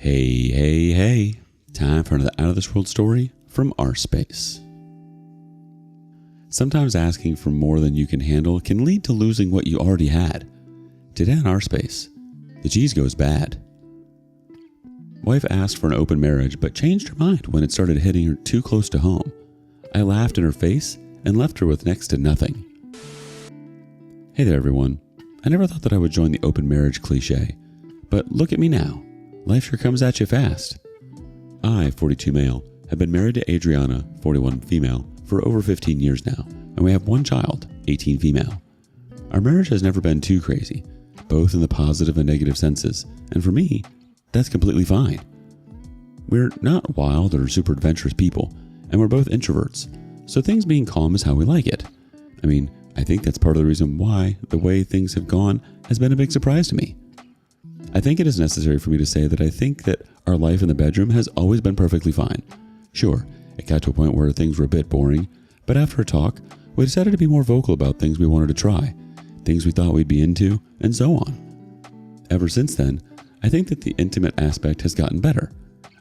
Hey. Time for another out-of-this-world story from rSpace. Sometimes asking for more than you can handle can lead to losing what you already had. Today on rSpace, the cheese goes bad. Wife asked for an open marriage but changed her mind when it started hitting her too close to home. I laughed in her face and left her with next to nothing. Hey there everyone. I never thought that I would join the open marriage cliche, but look at me now. Life sure comes at you fast. I, 42 male, have been married to Adriana, 41 female, for over 15 years now, and we have one child, 18 female. Our marriage has never been too crazy, both in the positive and negative senses, and for me, that's completely fine. We're not wild or super adventurous people, and we're both introverts, so things being calm is how we like it. I think that's part of the reason why the way things have gone has been a big surprise to me. I think it is necessary for me to say that I think that our life in the bedroom has always been perfectly fine. Sure, it got to a point where things were a bit boring, but after a talk, we decided to be more vocal about things we wanted to try, things we thought we'd be into, and so on. Ever since then, I think that the intimate aspect has gotten better.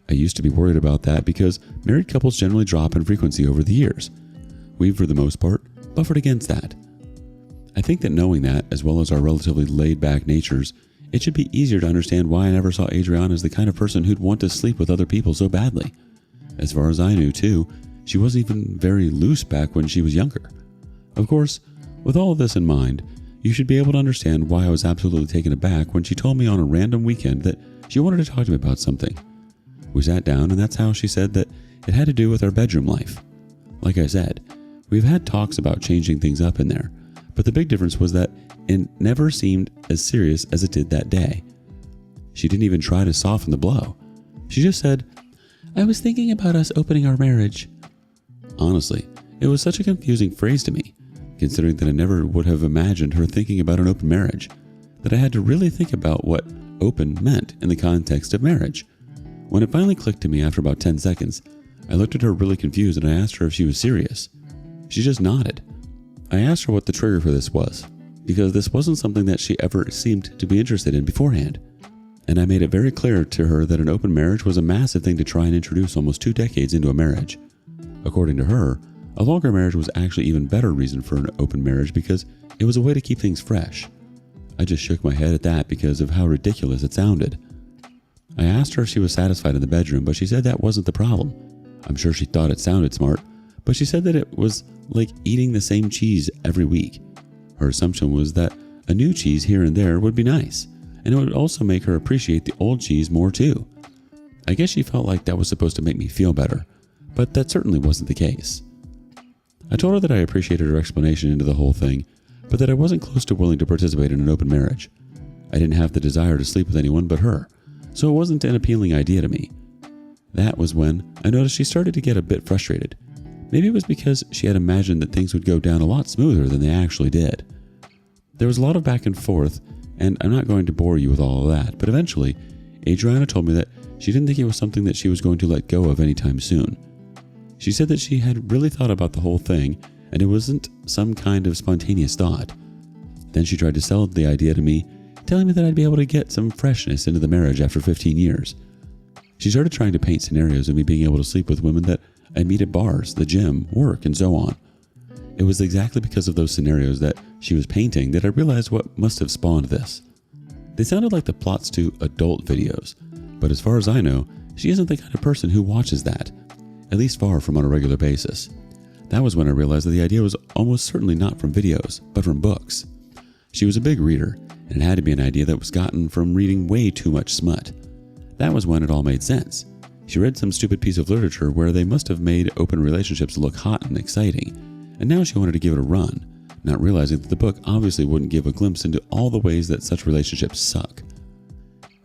I used to be worried about that because married couples generally drop in frequency over the years. We've, for the most part, buffered against that. I think that knowing that, as well as our relatively laid-back natures, it should be easier to understand why I never saw Adriana as the kind of person who'd want to sleep with other people so badly. As far as I knew, too, she wasn't even very loose back when she was younger. Of course, with all of this in mind, you should be able to understand why I was absolutely taken aback when she told me on a random weekend that she wanted to talk to me about something. We sat down, and that's how she said that it had to do with our bedroom life. Like I said, we've had talks about changing things up in there, but the big difference was that it never seemed as serious as it did that day. She didn't even try to soften the blow. She just said, "I was thinking about us opening our marriage." Honestly, it was such a confusing phrase to me, considering that I never would have imagined her thinking about an open marriage, that I had to really think about what open meant in the context of marriage. When it finally clicked to me after about 10 seconds, I looked at her really confused and I asked her if she was serious. She just nodded. I asked her what the trigger for this was, because this wasn't something that she ever seemed to be interested in beforehand. And I made it very clear to her that an open marriage was a massive thing to try and introduce almost 2 decades into a marriage. According to her, a longer marriage was actually even better reason for an open marriage because it was a way to keep things fresh. I just shook my head at that because of how ridiculous it sounded. I asked her if she was satisfied in the bedroom, but she said that wasn't the problem. I'm sure she thought it sounded smart, but she said that it was like eating the same cheese every week. Her assumption was that a new cheese here and there would be nice, and it would also make her appreciate the old cheese more too. I guess she felt like that was supposed to make me feel better, but that certainly wasn't the case. I told her that I appreciated her explanation into the whole thing, but that I wasn't close to willing to participate in an open marriage. I didn't have the desire to sleep with anyone but her, so it wasn't an appealing idea to me. That was when I noticed she started to get a bit frustrated. Maybe it was because she had imagined that things would go down a lot smoother than they actually did. There was a lot of back and forth, and I'm not going to bore you with all of that, but eventually, Adriana told me that she didn't think it was something that she was going to let go of anytime soon. She said that she had really thought about the whole thing, and it wasn't some kind of spontaneous thought. Then she tried to sell the idea to me, telling me that I'd be able to get some freshness into the marriage after 15 years. She started trying to paint scenarios of me being able to sleep with women that I'd meet at bars, the gym, work, and so on. It was exactly because of those scenarios that she was painting that I realized what must have spawned this. They sounded like the plots to adult videos, but as far as I know, she isn't the kind of person who watches that, at least far from on a regular basis. That was when I realized that the idea was almost certainly not from videos, but from books. She was a big reader, and it had to be an idea that was gotten from reading way too much smut. That was when it all made sense. She read some stupid piece of literature where they must have made open relationships look hot and exciting, and now she wanted to give it a run, not realizing that the book obviously wouldn't give a glimpse into all the ways that such relationships suck.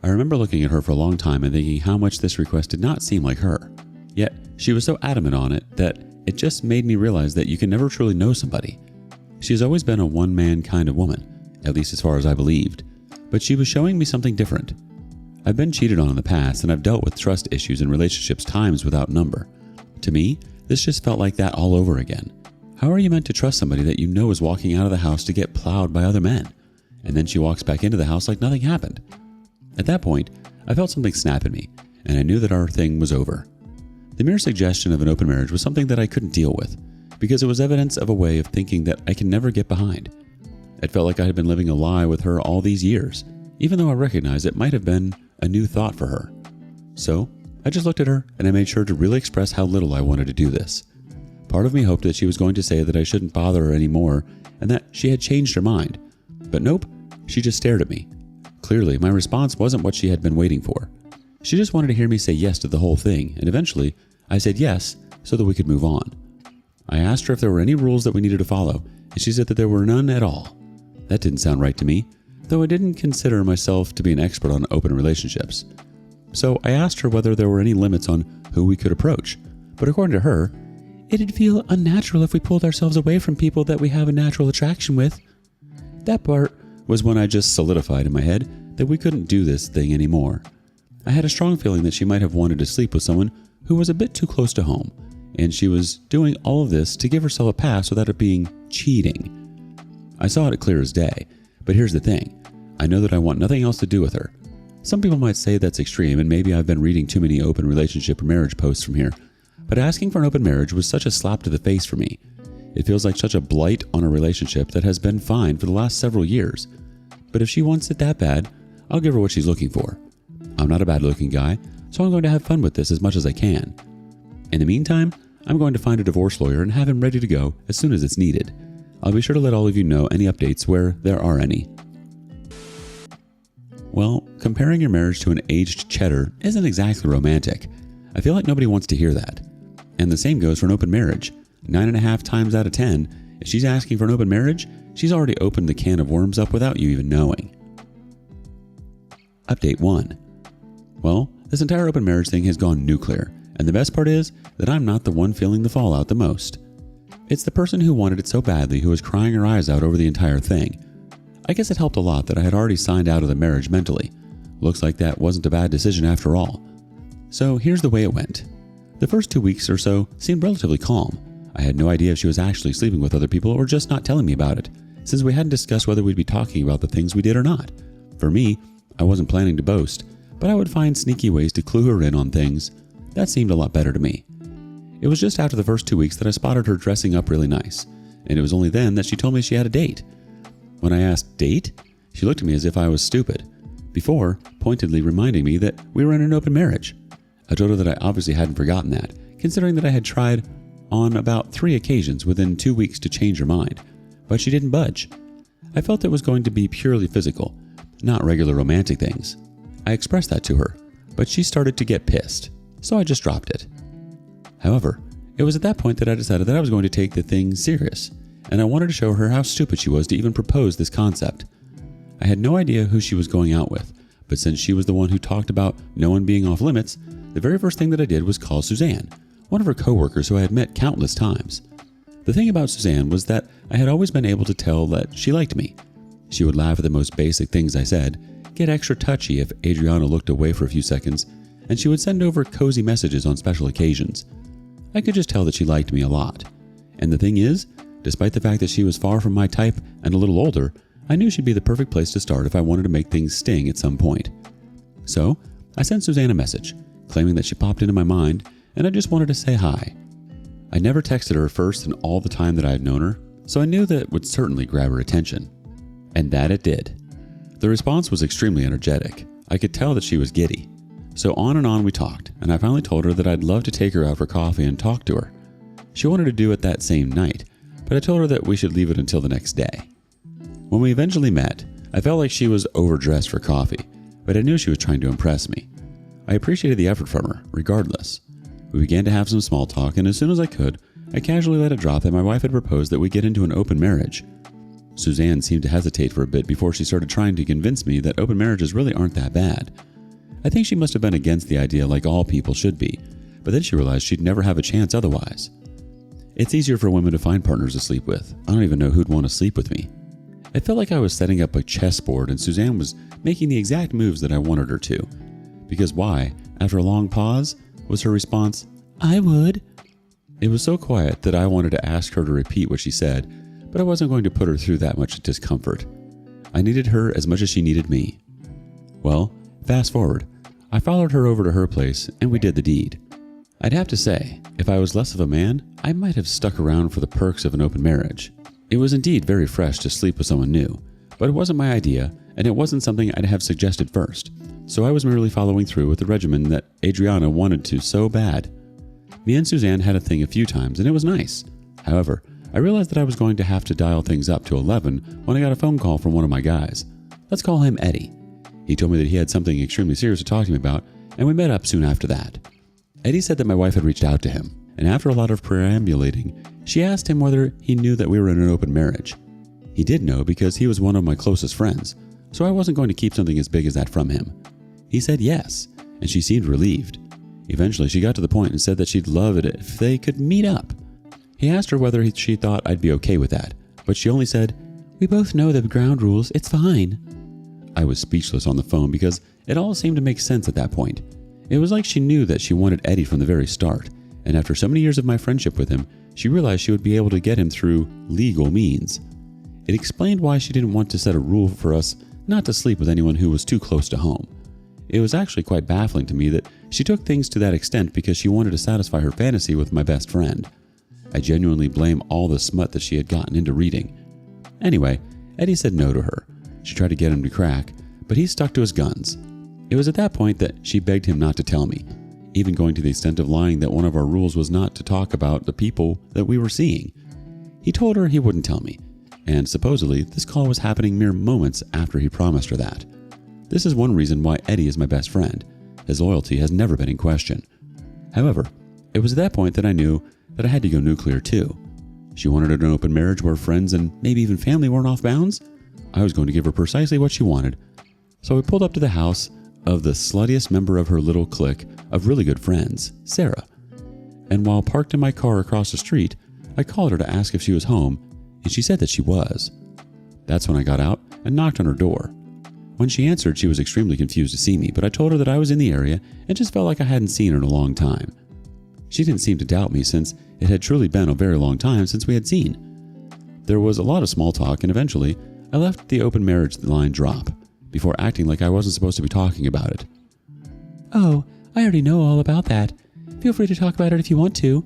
I remember looking at her for a long time and thinking how much this request did not seem like her. Yet, she was so adamant on it that it just made me realize that you can never truly know somebody. She has always been a one-man kind of woman, at least as far as I believed, but she was showing me something different. I've been cheated on in the past, and I've dealt with trust issues in relationships times without number. To me, this just felt like that all over again. How are you meant to trust somebody that you know is walking out of the house to get plowed by other men, and then she walks back into the house like nothing happened? At that point, I felt something snap in me, and I knew that our thing was over. The mere suggestion of an open marriage was something that I couldn't deal with, because it was evidence of a way of thinking that I can never get behind. It felt like I had been living a lie with her all these years, even though I recognized it might have been a new thought for her. So, I just looked at her and I made sure to really express how little I wanted to do this. Part of me hoped that she was going to say that I shouldn't bother her anymore and that she had changed her mind. But nope, she just stared at me. Clearly, my response wasn't what she had been waiting for. She just wanted to hear me say yes to the whole thing, and eventually, I said yes so that we could move on. I asked her if there were any rules that we needed to follow, and she said that there were none at all. That didn't sound right to me, though I didn't consider myself to be an expert on open relationships. So I asked her whether there were any limits on who we could approach, but according to her, it'd feel unnatural if we pulled ourselves away from people that we have a natural attraction with. That part was when I just solidified in my head that we couldn't do this thing anymore. I had a strong feeling that she might have wanted to sleep with someone who was a bit too close to home, and she was doing all of this to give herself a pass without it being cheating. I saw it clear as day, but here's the thing. I know that I want nothing else to do with her. Some people might say that's extreme, and maybe I've been reading too many open relationship or marriage posts from here, but asking for an open marriage was such a slap to the face for me. It feels like such a blight on a relationship that has been fine for the last several years. But if she wants it that bad, I'll give her what she's looking for. I'm not a bad-looking guy, so I'm going to have fun with this as much as I can. In the meantime, I'm going to find a divorce lawyer and have him ready to go as soon as it's needed. I'll be sure to let all of you know any updates where there are any. Well, comparing your marriage to an aged cheddar isn't exactly romantic. I feel like nobody wants to hear that. And the same goes for an open marriage. 9.5 times out of 10, if she's asking for an open marriage, she's already opened the can of worms up without you even knowing. Update 1. Well, this entire open marriage thing has gone nuclear, and the best part is that I'm not the one feeling the fallout the most. It's the person who wanted it so badly who was crying her eyes out over the entire thing. I guess it helped a lot that I had already signed out of the marriage mentally. Looks like that wasn't a bad decision after all. So here's the way it went. The first 2 weeks or so seemed relatively calm. I had no idea if she was actually sleeping with other people or just not telling me about it, since we hadn't discussed whether we'd be talking about the things we did or not. For me, I wasn't planning to boast, but I would find sneaky ways to clue her in on things. That seemed a lot better to me. It was just after the first 2 weeks that I spotted her dressing up really nice, and it was only then that she told me she had a date. When I asked, date? She looked at me as if I was stupid, before pointedly reminding me that we were in an open marriage. I told her that I obviously hadn't forgotten that, considering that I had tried on about 3 occasions within 2 weeks to change her mind, but she didn't budge. I felt it was going to be purely physical, not regular romantic things. I expressed that to her, but she started to get pissed, so I just dropped it. However, it was at that point that I decided that I was going to take the thing serious, and I wanted to show her how stupid she was to even propose this concept. I had no idea who she was going out with, but since she was the one who talked about no one being off limits, the very first thing that I did was call Suzanne, one of her coworkers who I had met countless times. The thing about Suzanne was that I had always been able to tell that she liked me. She would laugh at the most basic things I said, get extra touchy if Adriana looked away for a few seconds, and she would send over cozy messages on special occasions. I could just tell that she liked me a lot. And the thing is, despite the fact that she was far from my type and a little older, I knew she'd be the perfect place to start if I wanted to make things sting at some point. So, I sent Suzanne a message, claiming that she popped into my mind, and I just wanted to say hi. I never texted her first in all the time that I had known her, so I knew that it would certainly grab her attention. And that it did. The response was extremely energetic. I could tell that she was giddy. So on and on we talked, and I finally told her that I'd love to take her out for coffee and talk to her. She wanted to do it that same night, but I told her that we should leave it until the next day. When we eventually met, I felt like she was overdressed for coffee, but I knew she was trying to impress me. I appreciated the effort from her, regardless. We began to have some small talk, and as soon as I could, I casually let it drop that my wife had proposed that we get into an open marriage. Suzanne seemed to hesitate for a bit before she started trying to convince me that open marriages really aren't that bad. I think she must have been against the idea like all people should be, but then she realized she'd never have a chance otherwise. It's easier for women to find partners to sleep with. I don't even know who'd want to sleep with me. It felt like I was setting up a chessboard and Suzanne was making the exact moves that I wanted her to. Because why, after a long pause, was her response, "I would." It was so quiet that I wanted to ask her to repeat what she said, but I wasn't going to put her through that much discomfort. I needed her as much as she needed me. Well, fast forward. I followed her over to her place and we did the deed. I'd have to say, if I was less of a man, I might have stuck around for the perks of an open marriage. It was indeed very fresh to sleep with someone new, but it wasn't my idea and it wasn't something I'd have suggested first, so I was merely following through with the regimen that Adriana wanted to so bad. Me and Suzanne had a thing a few times and it was nice. However, I realized that I was going to have to dial things up to 11 when I got a phone call from one of my guys. Let's call him Eddie. He told me that he had something extremely serious to talk to me about, and we met up soon after that. Eddie said that my wife had reached out to him, and after a lot of perambulating, she asked him whether he knew that we were in an open marriage. He did know because he was one of my closest friends, so I wasn't going to keep something as big as that from him. He said yes, and she seemed relieved. Eventually, she got to the point and said that she'd love it if they could meet up. He asked her whether she thought I'd be okay with that, but she only said, "We both know the ground rules, it's fine." I was speechless on the phone because it all seemed to make sense at that point. It was like she knew that she wanted Eddie from the very start, and after so many years of my friendship with him, she realized she would be able to get him through legal means. It explained why she didn't want to set a rule for us not to sleep with anyone who was too close to home. It was actually quite baffling to me that she took things to that extent because she wanted to satisfy her fantasy with my best friend. I genuinely blame all the smut that she had gotten into reading. Anyway, Eddie said no to her. She tried to get him to crack, but he stuck to his guns. It was at that point that she begged him not to tell me, even going to the extent of lying that one of our rules was not to talk about the people that we were seeing. He told her he wouldn't tell me, and supposedly this call was happening mere moments after he promised her that. This is one reason why Eddie is my best friend. His loyalty has never been in question. However, it was at that point that I knew that I had to go nuclear too. She wanted an open marriage where friends and maybe even family weren't off bounds. I was going to give her precisely what she wanted. So we pulled up to the house of the sluttiest member of her little clique of really good friends, Sarah. And while parked in my car across the street, I called her to ask if she was home, and she said that she was. That's when I got out and knocked on her door. When she answered, she was extremely confused to see me, but I told her that I was in the area and just felt like I hadn't seen her in a long time. She didn't seem to doubt me since it had truly been a very long time since we had seen. There was a lot of small talk, and eventually I left the open marriage line drop before acting like I wasn't supposed to be talking about it. "Oh, I already know all about that. Feel free to talk about it if you want to."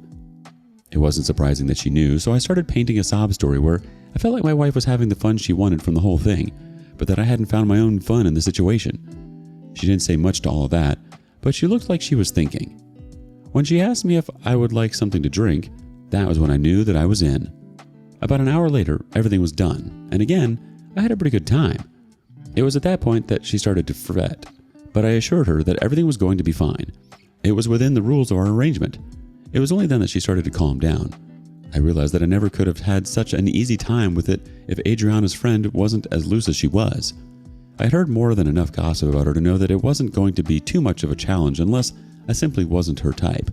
It wasn't surprising that she knew, so I started painting a sob story where I felt like my wife was having the fun she wanted from the whole thing, but that I hadn't found my own fun in the situation. She didn't say much to all of that, but she looked like she was thinking. When she asked me if I would like something to drink, that was when I knew that I was in. About an hour later, everything was done, and again, I had a pretty good time. It was at that point that she started to fret, but I assured her that everything was going to be fine. It was within the rules of our arrangement. It was only then that she started to calm down. I realized that I never could have had such an easy time with it if Adriana's friend wasn't as loose as she was. I had heard more than enough gossip about her to know that it wasn't going to be too much of a challenge unless I simply wasn't her type.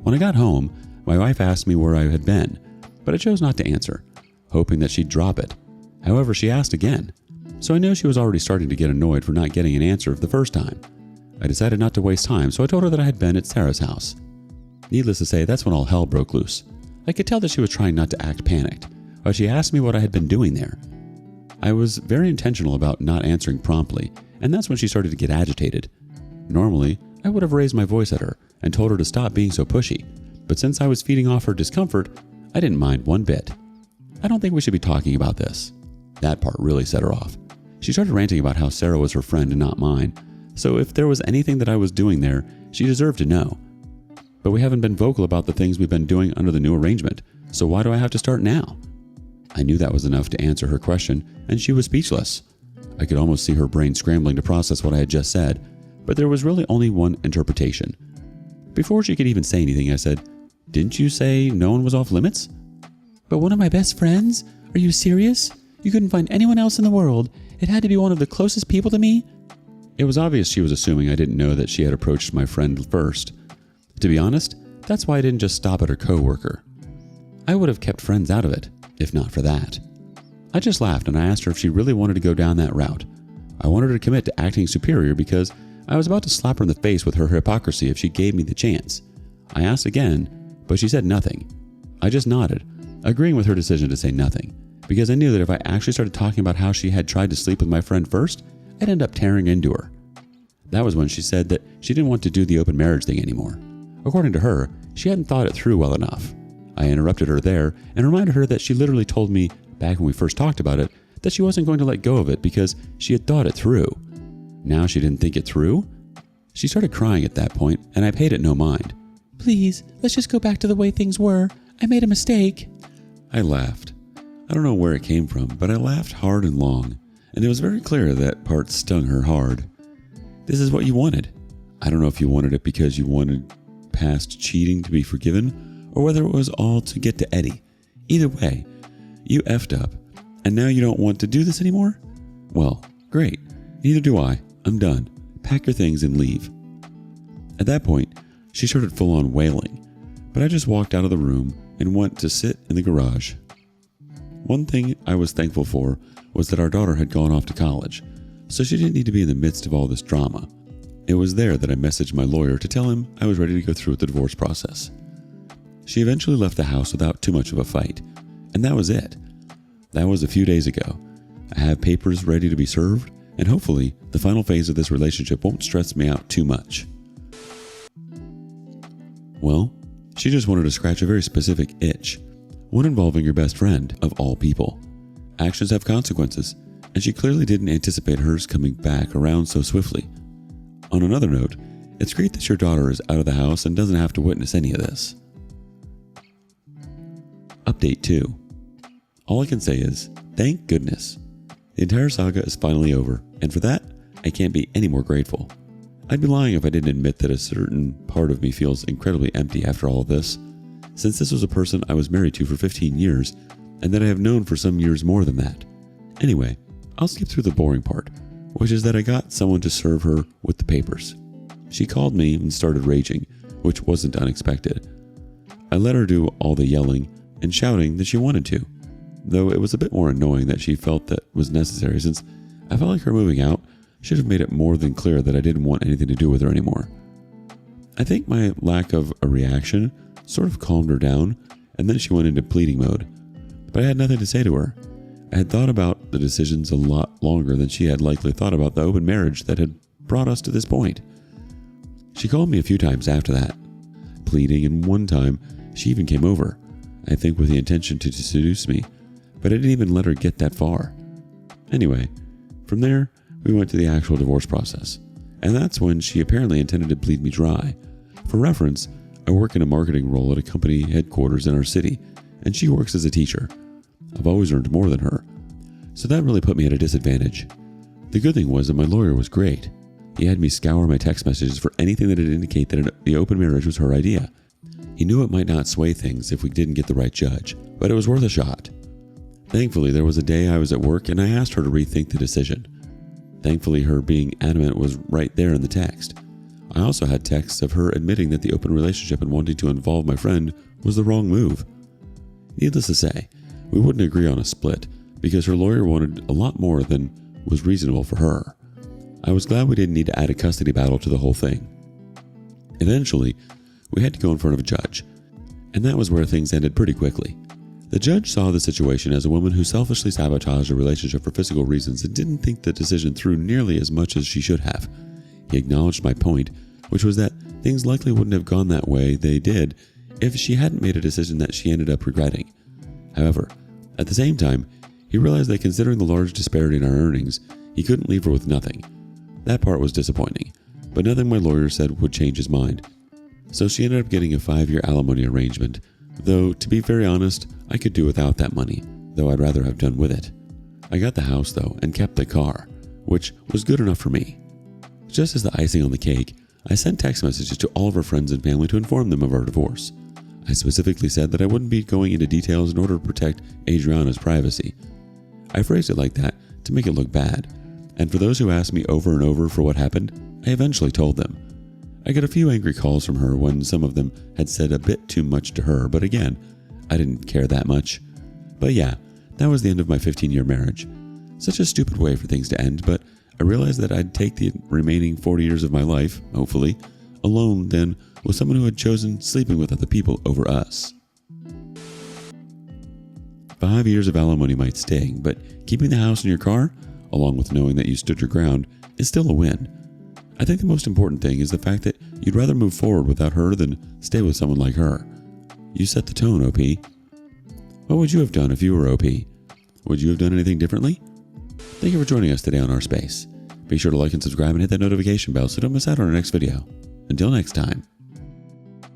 When I got home, my wife asked me where I had been, but I chose not to answer, hoping that she'd drop it. However, she asked again, so I knew she was already starting to get annoyed for not getting an answer the first time. I decided not to waste time, so I told her that I had been at Sarah's house. Needless to say, that's when all hell broke loose. I could tell that she was trying not to act panicked, but she asked me what I had been doing there. I was very intentional about not answering promptly, and that's when she started to get agitated. Normally, I would have raised my voice at her and told her to stop being so pushy, but since I was feeding off her discomfort, I didn't mind one bit. "I don't think we should be talking about this." That part really set her off. She started ranting about how Sarah was her friend and not mine, so if there was anything that I was doing there, she deserved to know. But we haven't been vocal about the things we've been doing under the new arrangement, so why do I have to start now? I knew that was enough to answer her question, and she was speechless. I could almost see her brain scrambling to process what I had just said, but there was really only one interpretation. Before she could even say anything, I said, "Didn't you say no one was off limits?" "But one of my best friends? Are you serious? You couldn't find anyone else in the world? It had to be one of the closest people to me?" It was obvious she was assuming I didn't know that she had approached my friend first. To be honest, that's why I didn't just stop at her coworker. I would have kept friends out of it, if not for that. I just laughed and I asked her if she really wanted to go down that route. I wanted her to commit to acting superior because I was about to slap her in the face with her hypocrisy if she gave me the chance. I asked again, but she said nothing. I just nodded, agreeing with her decision to say nothing, because I knew that if I actually started talking about how she had tried to sleep with my friend first, I'd end up tearing into her. That was when she said that she didn't want to do the open marriage thing anymore. According to her, she hadn't thought it through well enough. I interrupted her there and reminded her that she literally told me, back when we first talked about it, that she wasn't going to let go of it because she had thought it through. Now she didn't think it through? She started crying at that point, and I paid it no mind. "Please, let's just go back to the way things were. I made a mistake." I laughed. I don't know where it came from, but I laughed hard and long, and it was very clear that part stung her hard. This is what you wanted. I don't know if you wanted it because you wanted past cheating to be forgiven, or whether it was all to get to Eddie. Either way, you effed up, and now you don't want to do this anymore? Well, great. Neither do I. I'm done. Pack your things and leave. At that point, she started full-on wailing, but I just walked out of the room and went to sit in the garage. One thing I was thankful for was that our daughter had gone off to college, so she didn't need to be in the midst of all this drama. It was there that I messaged my lawyer to tell him I was ready to go through with the divorce process. She eventually left the house without too much of a fight, and that was it. That was a few days ago. I have papers ready to be served, and hopefully the final phase of this relationship won't stress me out too much. Well, she just wanted to scratch a very specific itch, one involving your best friend of all people. Actions have consequences, and she clearly didn't anticipate hers coming back around so swiftly. On another note, it's great that your daughter is out of the house and doesn't have to witness any of this. Update 2. All I can say is, thank goodness. The entire saga is finally over, and for that, I can't be any more grateful. I'd be lying if I didn't admit that a certain part of me feels incredibly empty after all of this, since this was a person I was married to for 15 years, and that I have known for some years more than that. Anyway, I'll skip through the boring part, which is that I got someone to serve her with the papers. She called me and started raging, which wasn't unexpected. I let her do all the yelling and shouting that she wanted to, though it was a bit more annoying that she felt that was necessary, since I felt like her moving out should have made it more than clear that I didn't want anything to do with her anymore. I think my lack of a reaction sort of calmed her down, and then she went into pleading mode. But I had nothing to say to her. I had thought about the decisions a lot longer than she had likely thought about the open marriage that had brought us to this point. She called me a few times after that, pleading, and one time she even came over, I think with the intention to seduce me, but I didn't even let her get that far. Anyway, from there, we went to the actual divorce process, and that's when she apparently intended to bleed me dry. For reference, I work in a marketing role at a company headquarters in our city, and she works as a teacher. I've always earned more than her, so that really put me at a disadvantage. The good thing was that my lawyer was great. He had me scour my text messages for anything that would indicate that the open marriage was her idea. He knew it might not sway things if we didn't get the right judge, but it was worth a shot. Thankfully, there was a day I was at work and I asked her to rethink the decision. Thankfully, her being adamant was right there in the text. I also had texts of her admitting that the open relationship and wanting to involve my friend was the wrong move. Needless to say, we wouldn't agree on a split because her lawyer wanted a lot more than was reasonable for her. I was glad we didn't need to add a custody battle to the whole thing. Eventually, we had to go in front of a judge, and that was where things ended pretty quickly. The judge saw the situation as a woman who selfishly sabotaged a relationship for physical reasons and didn't think the decision through nearly as much as she should have. He acknowledged my point, which was that things likely wouldn't have gone that way they did if she hadn't made a decision that she ended up regretting. However, at the same time, he realized that considering the large disparity in our earnings, he couldn't leave her with nothing. That part was disappointing, but nothing my lawyer said would change his mind. So she ended up getting a 5-year alimony arrangement, though to be very honest, I could do without that money, though I'd rather have done with it. I got the house though and kept the car, which was good enough for me. Just as the icing on the cake, I sent text messages to all of her friends and family to inform them of our divorce. I specifically said that I wouldn't be going into details in order to protect Adriana's privacy. I phrased it like that to make it look bad, and for those who asked me over and over for what happened, I eventually told them. I got a few angry calls from her when some of them had said a bit too much to her, but again, I didn't care that much. But yeah, that was the end of my 15-year marriage. Such a stupid way for things to end, but I realized that I'd take the remaining 40 years of my life, hopefully, alone then with someone who had chosen sleeping with other people over us. 5 years of alimony might sting, but keeping the house and your car, along with knowing that you stood your ground, is still a win. I think the most important thing is the fact that you'd rather move forward without her than stay with someone like her. You set the tone, OP. What would you have done if you were OP? Would you have done anything differently? Thank you for joining us today on rSpace. Be sure to like and subscribe and hit that notification bell so don't miss out on our next video. Until next time.